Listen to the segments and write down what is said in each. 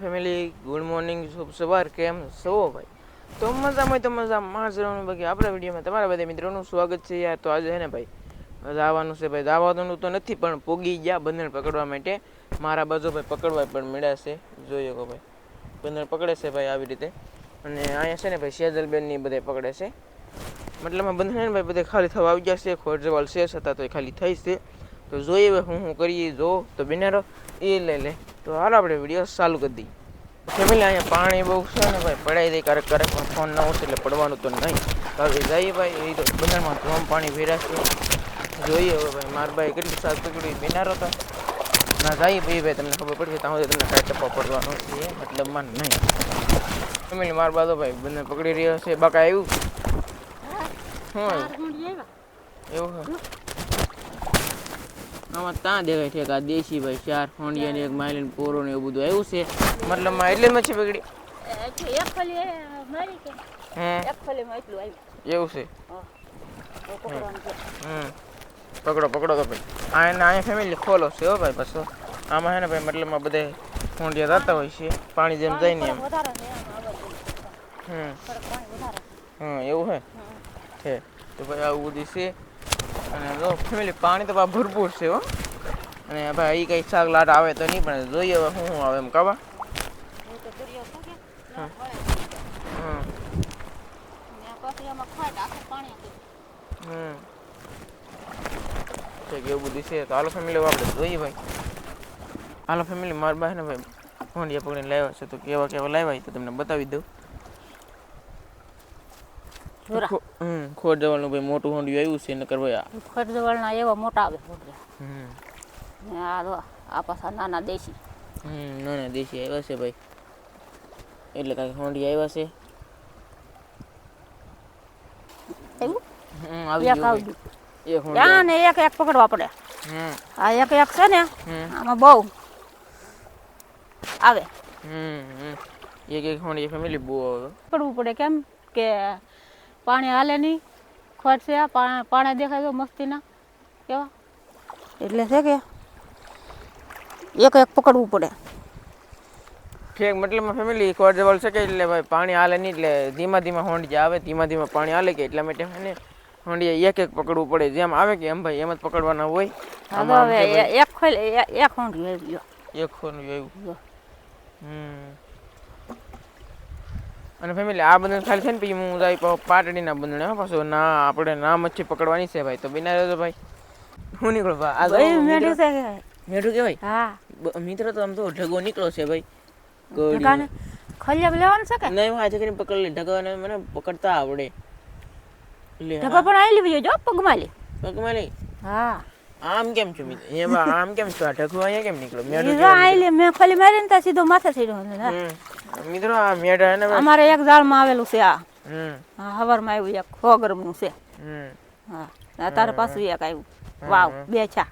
Family good morning શુભ સવાર કેમ છો ભાઈ? તો મજામાં તો મજામાં જવાનું બાકી આપણા વિડીયોમાં તમારા બધા મિત્રોનું સ્વાગત છે યાર. તો આજે હે ને ભાઈ જવાનું છે ભાઈ, જવાનું તો નથી પણ પોગી ગયા બંદર પકડવા માટે. મારા બાજુ ભાઈ પકડવા પણ મળ્યા છે, જોઈએ કહો ભાઈ બંદર પકડે છે ભાઈ આવી રીતે. અને અહીંયા છે ને ભાઈ સેજલબેન ની બધે પકડે છે, મતલબ બંધ ને ભાઈ બધે ખાલી થવા આવી ગયા છે. ખોટ જવાલ શેષ હતા તો એ ખાલી થઈ છે. તો જોઈએ હવે હું કરીએ જો તો બિનારો એ લે તો હાલ આપણે વિડીયો ચાલુ કરી દઈએ. ફેમિલી અહીંયા પાણી બહુ છે ને ભાઈ, પડાઈ દે ક્યારેક પણ ફોન ના ઉઠે એટલે પડવાનું તો નહીં. હવે જઈએ ભાઈ, એ તો બંદરમાં ધોમ પાણી ભેરા છે. જોઈએ હવે ભાઈ મારા ભાઈ કેટલી સાત પકડી બિનારો તો ના જઈએ ભાઈ તમને ખબર પડશે ત્યાં સુધી તમને કાંઈ ટપ્પા પડવાનો છે મતલબમાં નહીં. ફેમિલી મારા બાજુ ભાઈ બંને પકડી રહ્યો છે. બાકા આવ્યું શું એવું છે આમાં ત્યાં દેખાય છે કે આ દેશી ભાઈ 4 ફોંડિયા ને 1 માઇલીન પોરો ને એવું બધું આવ્યું છે મતલબમાં. એટલે મચ્છી પકડી એવું છે. પકડો પકડો તો ભાઈ અહીંયા ફેમિલી ખોલો છે હો ભાઈ. બસ આમાં છે ને ભાઈ મતલબમાં બધે ફોંડિયા થતા હોય છે પાણી જેમ જાય ને એમ. એવું છે તો ભાઈ આવું બધું છે. અને જો ફેમિલી પાણી તો ભરપૂર છે હો. અને ભાઈ એ કંઈ શાક લાટ આવે તો નહીં પણ જોઈએ હવે શું આવે એમ કાબા. એવું બધું છે તો હાલો ફેમિલી આપણે જોઈએ ભાઈ. હાલો ફેમિલી મારા બા ને ભાઈ ફોંડિયા પકડીને લાવ્યા છે તો કેવા કેવા લાવ્યા તો તમને બતાવી દઉં. ખોટ જવાળનું ભાઈ મોટું હોંડિયું આવ્યું છે નકર ભાઈ ખોટ જવાળના એવા મોટા આવે આ પાછા નાના દેશી નાના દેશી આવ્યા છે ભાઈ. એટલે કાંઈ હોંડી આવ્યા છે. એક પકડવા પડે. આ એક છે ને આમાં બહુ આવે. એક હોંડી ફેમિલી બહુ આવે પકડવું પડે કેમ કે પાણી હાલે નહીં. ખોટ છે પાણી દેખાય તો મસ્તીના કેવા એટલે છે કે એક પકડવું પડે. ઠીક મતલબ ફેમિલી ખોટ જવાળ છે કે એટલે ભાઈ પાણી હાલે નહીં એટલે ધીમા ધીમા હોંડિયા આવે. ધીમા ધીમા પાણી હાલે કે એટલા માટે ને હોંડિયા એક પકડવું પડે. જેમ આવે કે એમ ભાઈ એમ જ પકડવાના હોય. એક હોંડિયું આવ્યું. એક હોંડિયું આવ્યું. અને ફેમિલી આ બંધન ખાલી છે ને પછી હું જાય પાટડીના બંધણે પાછું ના આપણે ના મચ્છી પકડવાની છે ભાઈ. તો બિના રહ્યો ભાઈ હું નીકળો ભાઈ મેઠું કેવાય. હા મિત્રો તો આમ તો ઢગો નીકળો છે ભાઈ. ખલિયા લેવાનું છે કે નહીં હાથે કરીને પકડ લે. ઢગવાને મને પકડતા આવડે. ઢગા પણ આવી લેવી જો પગમાં લે. હા આમ કેમ છું એમાં આમ કેમ છું આ ઢગો અહીંયા કેમ નીકળો મેં ખાલી મારીને તા સીધો માથે સીધો મિત્રો. આ મેઢા ને અમારે એક જાળમાં આવેલું છે. આ હવારમાં આવ્યું એક 100 ગ્રામનું છે. હા તારે પાછું એક આવ્યું. વાવ બે છા.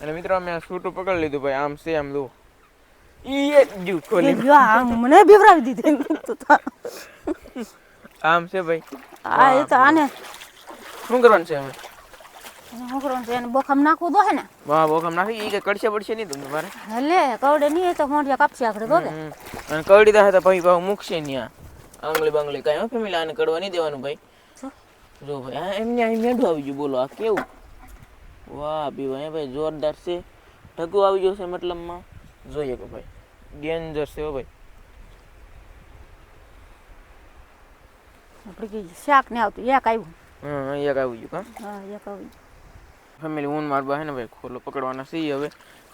અને મિત્રો અમે છૂટું પકડી લીધું ભાઈ. આમ છે આમ દો મને બીવરાવી દીધી આમ છે ભાઈ. હા એ તો આને શું કરવાનું છે હવે? શું કરવાનું છે? એને બોખામ નાખવું દો હે ને. વાહ બોખામ નાખી એ કડશે પડશે નહીં તમને મારે. લે કવડે નહીં તો મોઢિયા કાપશે આખરે દો દે. અને કવડી દે તો ભાઈ ભાવ મૂકશે નહીં. આંગળી બાંગળી કાંઈ ફેમિલી આને કડવા નહીં દેવાનું ભાઈ. જો ભાઈ એમને અહીં મેઢું આવી ગયું. બોલો આ કેવું? વાહ ભાઈ ભાઈ જોરદાર છે. ઢગો આવી ગયો છે મતલબમાં. જોઈએ કે ભાઈ ડેન્જર છે હો ભાઈ. આપણે શાક ને આવતું એક આવ્યું. એક આવી ગયું. હા એક આવ્યું. ફેમિલી હું મારબા હે ને ભાઈ ખોલો પકડવાના છીએ હવે.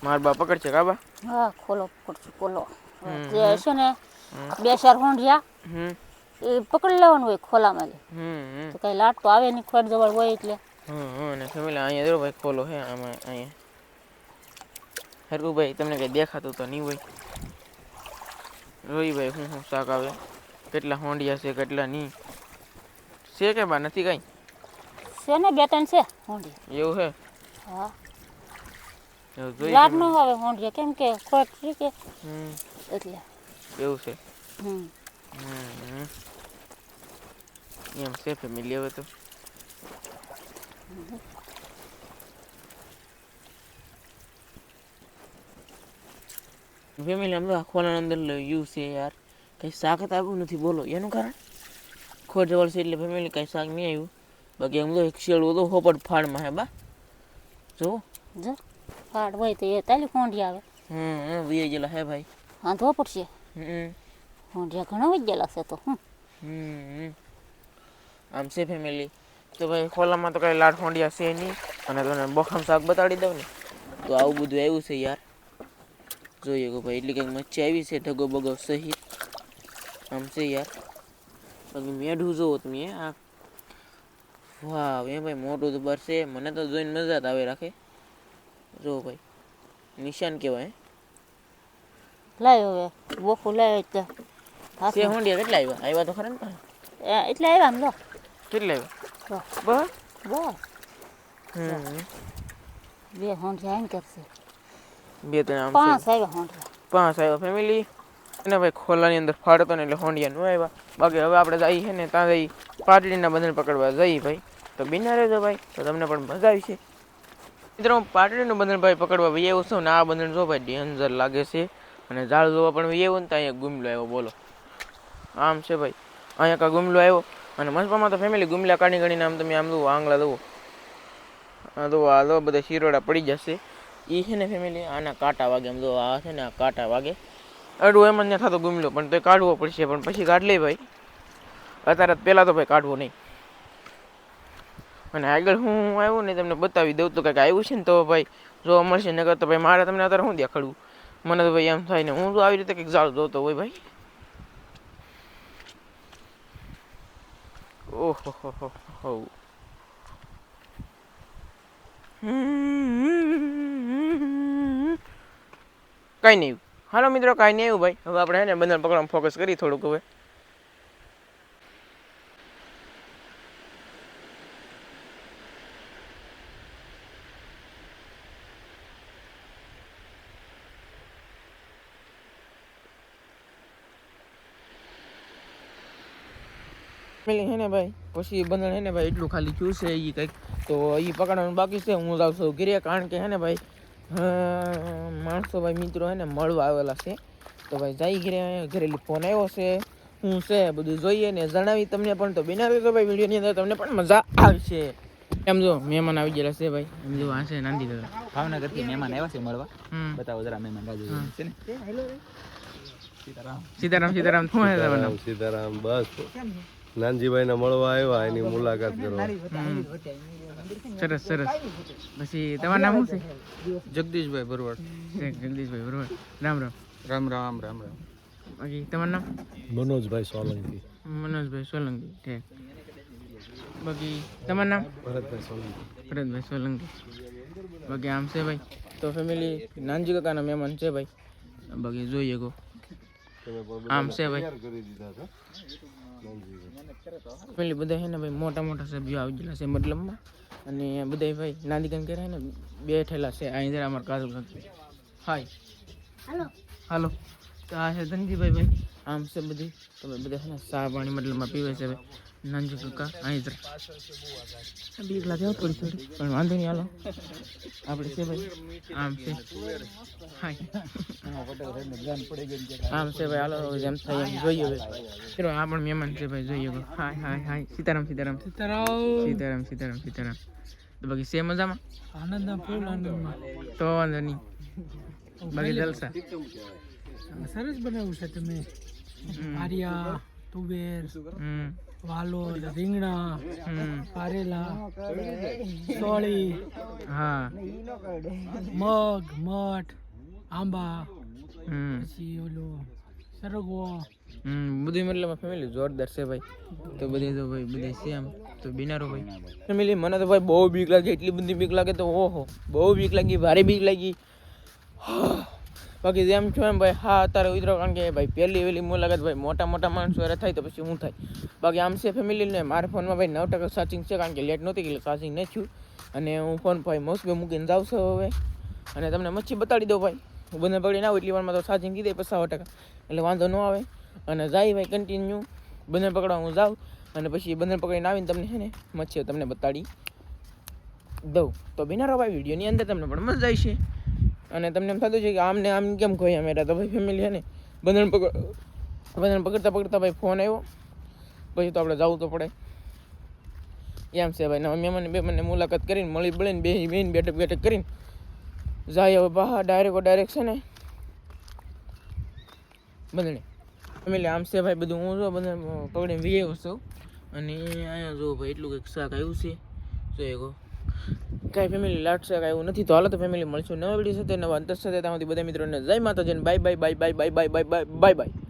મારબા પકડશે કાબા. હા ખોલો પકડશે ખોલો. જે છે ને 2-4 હોંડિયા એ પકડી લેવાનું હોય ખોલામાં. તો કઈ લાટ તો આવે નહીં ખોટ જવળ હોય એટલે. અને ફેમિલી અહીંયા જો ભાઈ ખોલો હે આમાં અહીંયા હરકું ભાઈ તમને કઈ દેખાતું તો નહીં હોય. રોઈ ભાઈ શું શાક આવે કેટલા હોંડિયા છે કેટલા નહીં છે કે બા નથી કઈ છે ને 2-3 છે હોંડિયા. એવું છે. હા લાટ ન આવે હોંડિયા કેમ કે ખોટ છે કે એટલે એવું છે. એમ છે ફેમિલી હવે તો ફેમિલી આમ તો આ ખોલાની અંદર યુ છે યાર, કંઈ શાક જ આવ્યું નથી, બોલો એનું કારણ? ખોટ જવળ છે એટલે ફેમિલી કાંઈ શાક નહીં આવ્યું. બાકી આમ તો એક શેડું તો હોપટ ફાળમાં હે બા, જો જો ફાડ હોય તો એ તાલી હોંડિયા આવે. વીએ ગયેલા હે ભાઈ. વાંધો પડશે. હોંડિયા ઘણા વહી ગયેલા છે તો આમ છે ફેમિલી. તો ભાઈ ખોલામાં તો કાંઈ લાડ ફોંડિયા છે નહીં, અને તને બખામ શાક બતાડી દઉં ને તો આવું બધું આવ્યું છે યાર. જોઈએ કે ભાઈ એટલી કંઈક મચ્છી આવી છે ઢગો બગો સહિત. આમ છે યાર. બાકી મેઢું જોવો તમે આ, વાહ એ ભાઈ મોટું તો બર છે, મને તો જોઈને મજા જ આવે રાખે. જો ભાઈ નિશાન કહેવાય. લાવ્યો હવે બોખું લાવ્યો એટલે છે હોંડિયા કેટલા આવ્યા? આવ્યા તો ખરા ને? એટલે આવ્યા આમ લો. કેટલા આવ્યા? બસ બે હોંડિયા એમ કરશે. બે ત્રણ આમ 5 આવ્યા હોંડિયા. 5 આવ્યા ફેમિલી. અને ભાઈ ખોલાની અંદર ફાડતો ને એટલે હોંડિયા ન આવ્યા. બાકી હવે આપણે જઈએ છે ને ત્યાં જઈ પાટડીના બંધન પકડવા જઈએ ભાઈ. તો બિના રહેજો ભાઈ, તો તમને પણ મજા આવી છે. મિત્રો પાટડીનું બંધન ભાઈ પકડવા ભાઈ એવું છું ને આ બંધન જો ભાઈ ડેન્જર લાગે છે. અને ઝાડ જોવા પણ એવું ને ત્યાં અહીંયા ગુમલો આવ્યો, બોલો આમ છે ભાઈ. અહીંયા કાં ગુમલો આવ્યો અને મસપામાં તો ફેમિલી ગુમલા કાઢી કાઢીને આમ તમે આમ જુઓ, આંગળા જુઓ, આ દો બધા શિરોડા પડી જશે. એ છે ને ફેમિલી આના કાંટા વાગે, આમ જો આ છે ને આ કાંટા વાગે. અડવું એમ જ ન થતો ગુમલો, પણ તો કાઢવો પડશે, પણ પછી કાઢ લે ભાઈ. અત્યારે પહેલાં તો ભાઈ કાઢવો નહીં. અને આગળ હું આવ્યું ને તમને બતાવી દઉં તો કંઈક આવ્યું છે ને તો ભાઈ જોવા મળશે. નકર તો ભાઈ મારે તમને અત્યારે શું દેખાડવું? મને તો ભાઈ એમ થાય ને હું તો આવી રીતે કંઈક ઝાડ જોતો હોય ભાઈ. ઓહો હો કાંઈ નહીં. હાલો મિત્રો કાંઈ નહીં આવ્યું ભાઈ. હવે આપણે હે ને બંધન પકડવામાં ફોકસ કરી થોડુંક. હવે હે ને ભાઈ પછી બંધન હે ને ભાઈ એટલું ખાલી થયું છે એ કંઈક, તો એ પકડવાનું બાકી છે. હું જાઉં છું ઘરે, કારણ કે હે ને ભાઈ માણસો ભાઈ મિત્રો હે ને મળવા આવેલા છે. તો ભાઈ જઈ ઘરેલી ફોન આવ્યો છે, હું છે બધું જોઈએ ને જણાવી તમને પણ. તો બિના રહેતો ભાઈ વિડીયોની અંદર તમને પણ મજા આવશે. એમ જો મહેમાન આવી ગયેલા છે ભાઈ. એમ જો આ છે નાંદી દાદા ભાવનગરથી મહેમાન આવ્યા છે મળવા. બતાવો જરા મહેમાન રાજુ છે ને. સીતારામ સીતારામ. શું હે તમારું? સીતારામ. બસ નાનજીભાઈ ને મળવા આવ્યા, એની મુલાકાત કરવા. સરસ સરસ. પછી તમારું નામ શું છે? જગદીશભાઈ ભરવાડ. જગદીશભાઈ બરોબર. રામ રામ. રામ રામ રામ રામ. બાકી તમારું નામ? મનોજભાઈ સોલંકી. મનોજભાઈ સોલંકી. ઠીક. બાકી તમારું નામ? ભરતભાઈ સોલંકી. ભરતભાઈ સોલંકી. બાકી આમ છે ભાઈ. તો ફેમિલી નાનજી કાકાના મહેમાન છે ભાઈ. બાકી જોઈએ ગો આમ છે ભાઈ. ફેમિલી બધા છે ને ભાઈ મોટા મોટા સભ્યો આવી ગયેલા છે મતલબમાં. અને બધા ભાઈ નાની કામ કરે ને બેઠેલા છે. અહીં જરા અમારા કાજુ હાય હાલો. તો આ છે ધનજીભાઈ ભાઈ. આમ છે બધી. તો ભાઈ બધા છે ને ચા પાણી મતલબમાં પીવે છે ભાઈ. નાનજી કાકા અહીં જરા બીક લાગે પડી થોડી, પણ વાંધો નહીં હાલો આપણે છે ભાઈ. આમ છે હાય આમ છે ભાઈ. હાલો જેમ થાય એમ જોઈએ હવે. ચલો આ પણ મહેમાન છે ભાઈ, જોઈએ હાય હાય હાય. સીતારામ સીતારામ સીતારામ સીતારામ સીતારામ. તો બાકી છે મજામાં? આનંદમાં ફૂલ આનંદમાં. તો વાંધો નહીં. બાકી જલસા. સરસ બનાવ્યું છે તમે. આર્યા, તુવેર, વાલોદ, રીંગણા, કારેલા, સોળી, હા, મગ, મઠ, આંબા, પછી ઓલું સરગવો. બધું મતલબ ફેમિલી જોરદાર છે ભાઈ. તો બધી તો ભાઈ બધી છે આમ તો બિનારો ભાઈ ફેમિલી. મને તો ભાઈ બહુ બીક લાગે, એટલી બધી બીક લાગે તો ઓહો બહુ બીક લાગી, ભારે બીક લાગી. બાકી જેમ છો એમ ભાઈ હા અત્યારે ઉતરો, કારણ કે ભાઈ પહેલી મુલાકાત ભાઈ મોટા મોટા માણસો અરે થાય તો પછી શું થાય. બાકી આમ છે ફેમિલીને મારા ફોનમાં ભાઈ 9% ચાર્જિંગ છે, કારણ કે લેટ નહોતી એટલે ચાર્જિંગ નહીં થયું. અને હું ફોન ભાઈ મોસબે મૂકીને જાઉં છું હવે. અને તમને મચ્છી બતાડી દઉં ભાઈ. હું બંને પકડીને આવું એટલી વારમાં તો ચાર્જિંગ કીધે 50%, એટલે વાંધો ન આવે. અને જાય ભાઈ કન્ટિન્યુ બંને પકડવા હું જાઉં. અને પછી બંને પકડીને આવીને તમને છે ને મચ્છી તમને બતાડી દઉં. તો બિના રહો ભાઈ વિડીયોની અંદર તમને પણ મજા આવી છે. અને તમને એમ થતું છે કે આમને આમ કેમ ખોયા મેરા, તો ભાઈ ફેમિલી છે ને બંધન પકડતા પકડતા ભાઈ ફોન આવ્યો, પછી તો આપણે જવું તો પડે એમ છે ભાઈ. નવા મહેમાન બે મને મુલાકાત કરીને મળી બળીને બેન બેઠક કરીને જાય હવે બહાર ડાયરેક્ટ છે ને બંધણે ફેમિલી. આમ છે ભાઈ બધું હું જો બધા પકડીને વી આવ્યો છું. અને અહીંયા જો ભાઈ એટલું કંઈક શાક આવ્યું છે જો એકો કાંઈ ફેમિલી લાટ શાક આવ્યું નથી. તો હાલો તો ફેમિલી મળશું નવા વિડીયો સાથે નવા અંતર સાથે. ત્યાંથી બધા મિત્રોને જય માતાજી, bye bye bye bye bye bye bye bye bye bye.